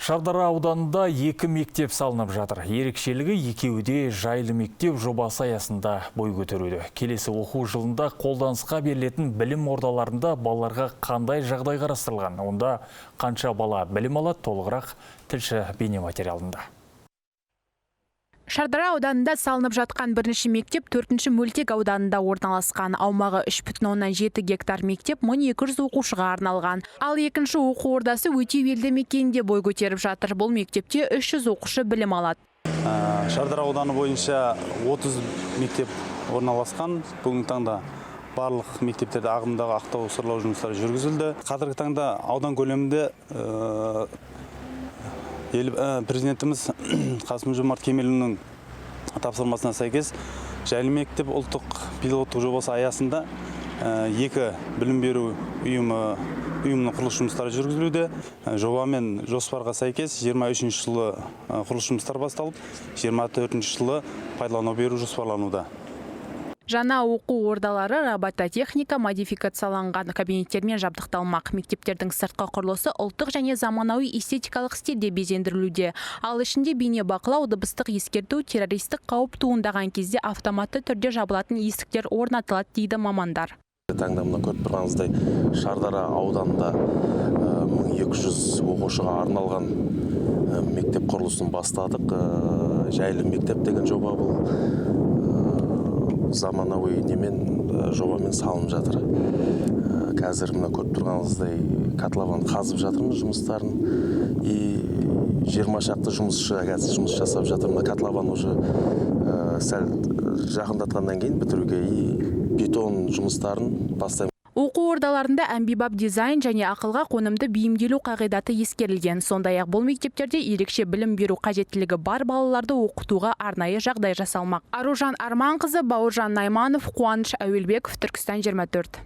Шардара ауданында 2 мектеп салынып жатыр. Ерекшелігі екеуі де жайлы мектеп жобасы аясында бой көтеруде. Келесі оқу жылында қолданысқа берілетін білім ордаларында балаларға қандай жағдай қарастырылған? Онда қанша бала білім алады? Толығырақ тілші бейнематериалында. Шардара ауданында салынып жатқан бірінші мектеп 4-ші мөлтек ауданында орналасқан. Аумағы 3,7 гектар мектеп 1200 оқушыға арналған. Ал екінші оқу ордасы өте елді мекенінде бой көтеріп жатыр. Бұл мектепте 300 оқушы білім алады. Шардара ауданы бойынша 30 мектеп орналасқан. Бүгінгі таңда барлық мектептерде ағымдағы ақтау сырлау жұмыстары жүргізілді. Қазіргі таңда аудан көлемінде президентіміз Қасым-Жомарт Кемелұлының тапсырмасына сәйкес жайлы мектеп ұлттық пилоттық жобасы аясында 2 білім беру ұйымының құрылыс жұмыстары жүргізілуде. Жобамен жоспарға сәйкес 23 жылы құрылыс жұмыстары басталып, 24 жылы пайдалану беру жоспарлануда. Жаңа оқу ордалары робототехника модификацияланған кабинеттермен жабдықталмақ. Мектептердің сыртқы құрылысы ұлттық және заманауи эстетикалық стильде безендірілуде. Ал ішінде бейне бақылау, дыбыстық ескерту, террористік қауіп туындаған кезде автоматты түрде жабылатын есіктер орнатылады дейді мамандар. Таңдамына көріп тұрғаныңыздай Шардара ауданында 1200 оқушыға арналған мектеп құрылысын бастадық. Жайлы мектеп деген жоба бұл. Заманауи жобамен салынып жатыр. Қазір мына көріп тұрғаныңыздай котлован қазып жатырмыз жұмыстарын. 20 шақты жұмысшы қазір жұмыс жасап жатыр. Мына котлован уже сәл жақындатқаннан кейін бітіруге бетон жұмыстарын бастаймыз. Оқу ордаларында әмбебап дизайн және ақылға қонымды бейімделу қағидаты ескерілген. Сондай-ақ бұл мектептерде ерекше білім беру қажеттілігі бар балаларды оқытуға арнайы жағдай жасалмақ. Аружан Арманқызы, Бауыржан Найманов, Қуаныш Әуелбеков, Түркістан 24.